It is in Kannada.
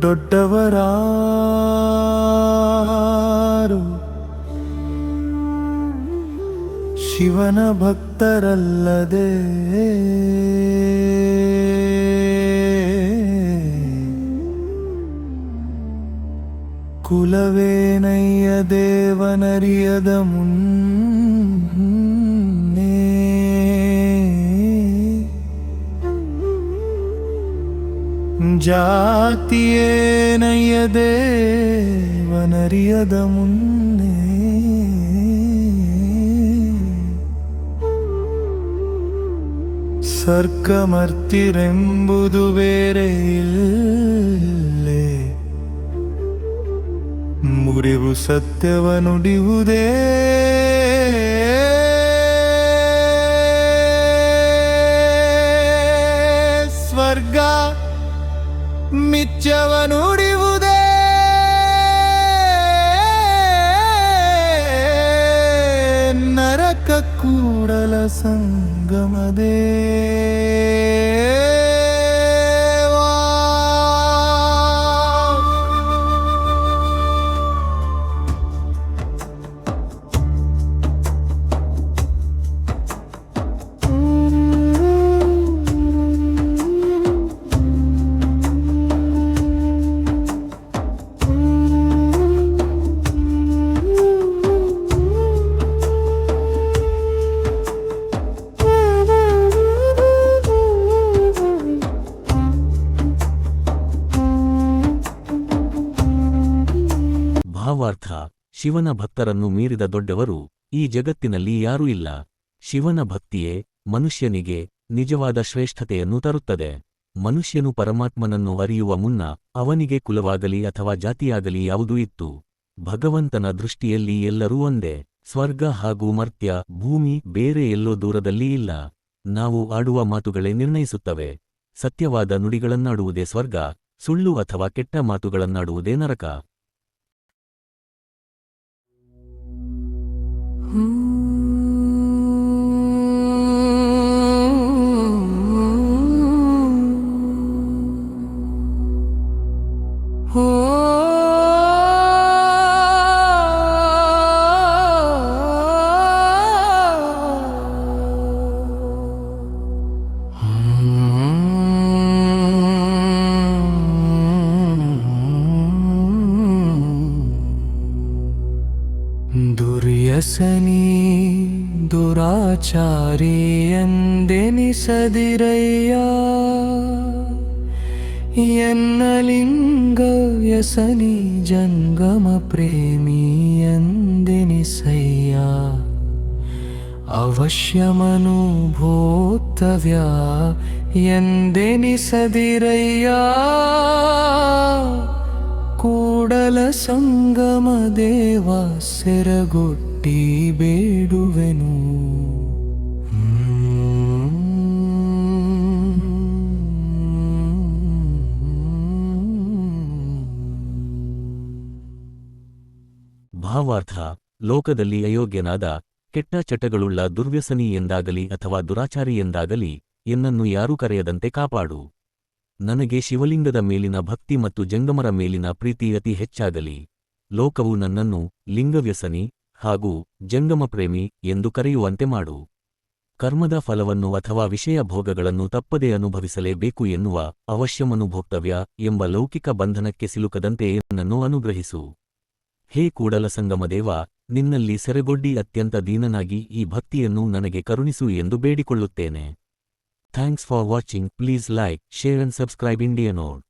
ದೊಡ್ಡವರಾರು ಶಿವನ ಭಕ್ತರಲ್ಲದೆ ಕುಲವೇನಯ್ಯ ದೇವನರಿಯದ ಮುನ್ನೆ ಜಾತಿಯೇನಯ್ಯ ದೇವನರಿಯದ ಮುನ್ನೆ ಸರ್ಗಮರ್ತಿರೆಂಬುದು ಬೇರೆ ಇಲ್ಲೇ ಮುರಿವು ಸತ್ಯವ ನುಡಿಯುವುದೇ ಸ್ವರ್ಗ ಮಿಚ್ಚವ ನುಡಿಯುವುದೇ ನರಕ ಕೂಡಲ ಸಂಗಮದೇ ಭಾವಾರ್ಥ: ಶಿವನ ಭಕ್ತರನ್ನು ಮೀರಿದ ದೊಡ್ಡವರು ಈ ಜಗತ್ತಿನಲ್ಲಿ ಯಾರೂ ಇಲ್ಲ. ಶಿವನ ಭಕ್ತಿಯೇ ಮನುಷ್ಯನಿಗೆ ನಿಜವಾದ ಶ್ರೇಷ್ಠತೆಯನ್ನು ತರುತ್ತದೆ. ಮನುಷ್ಯನು ಪರಮಾತ್ಮನನ್ನು ಅರಿಯುವ ಮುನ್ನ ಅವನಿಗೆ ಕುಲವಾಗಲಿ ಅಥವಾ ಜಾತಿಯಾಗಲಿ ಯಾವುದೂ ಇತ್ತು. ಭಗವಂತನ ದೃಷ್ಟಿಯಲ್ಲಿ ಎಲ್ಲರೂ ಒಂದೇ. ಸ್ವರ್ಗ ಹಾಗೂ ಮರ್ತ್ಯ, ಭೂಮಿ ಬೇರೆ ಎಲ್ಲೋ ದೂರದಲ್ಲಿ ಇಲ್ಲ. ನಾವು ಆಡುವ ಮಾತುಗಳೇ ನಿರ್ಣಯಿಸುತ್ತವೆ. ಸತ್ಯವಾದ ನುಡಿಗಳನ್ನಾಡುವುದೇ ಸ್ವರ್ಗ, ಸುಳ್ಳು ಅಥವಾ ಕೆಟ್ಟ ಮಾತುಗಳನ್ನಾಡುವುದೇ ನರಕ. ದುರ್ಯಸನಿ ದುರಾಚಾರಿ ಎಂದೆನಿಸದಿರಯ್ಯ, ಎನ್ನಲಿಂಗ ವ್ಯಸನಿ ಜಂಗಮ ಪ್ರೇಮಿ ಎಂದೆನಿಸಯ್ಯ. ಅವಶ್ಯಮನುಭೋಕ್ತವ್ಯ ಎಂದೆನಿಸದಿರಯ್ಯ, ಕೂಡಲ ಸಂಗಮ ದೇವ ಸೆರಗೊಟ್ಟಿ ಬೇಡುವೆನು. ಭಾವಾರ್ಥ: ಲೋಕದಲ್ಲಿ ಅಯೋಗ್ಯನಾದ ಕೆಟ್ಟ ಚಟಗಳುಳ್ಳ ದುರ್ವ್ಯಸನಿ ಎಂದಾಗಲಿ ಅಥವಾ ದುರಾಚಾರಿ ಎಂದಾಗಲಿ ಎನ್ನನ್ನು ಯಾರೂ ಕರೆಯದಂತೆ ಕಾಪಾಡು. ನನಗೆ ಶಿವಲಿಂಗದ ಮೇಲಿನ ಭಕ್ತಿ ಮತ್ತು ಜಂಗಮರ ಮೇಲಿನ ಪ್ರೀತಿ ಅತಿ ಹೆಚ್ಚಾಗಲಿ. ಲೋಕವು ನನ್ನನ್ನು ಲಿಂಗವ್ಯಸನಿ ಹಾಗೂ ಜಂಗಮಪ್ರೇಮಿ ಎಂದು ಕರೆಯುವಂತೆ ಮಾಡು. ಕರ್ಮದ ಫಲವನ್ನು ಅಥವಾ ವಿಷಯ ಭೋಗಗಳನ್ನು ತಪ್ಪದೇ ಅನುಭವಿಸಲೇಬೇಕು ಎನ್ನುವ ಅವಶ್ಯಮನುಭೋಕ್ತವ್ಯ ಎಂಬ ಲೌಕಿಕ ಬಂಧನಕ್ಕೆ ಸಿಲುಕದಂತೆ ನನ್ನನ್ನು ಅನುಗ್ರಹಿಸು. ಹೇ ಕೂಡಲ ಸಂಗಮದೇವ, ನಿನ್ನಲ್ಲಿ ಸೆರೆಗೊಡ್ಡಿ ಅತ್ಯಂತ ದೀನನಾಗಿ ಈ ಭಕ್ತಿಯನ್ನು ನನಗೆ ಕರುಣಿಸು ಎಂದು ಬೇಡಿಕೊಳ್ಳುತ್ತೇನೆ. Thanks for watching. Please like, share and subscribe ಇಂಡಿಯನೋಡ್.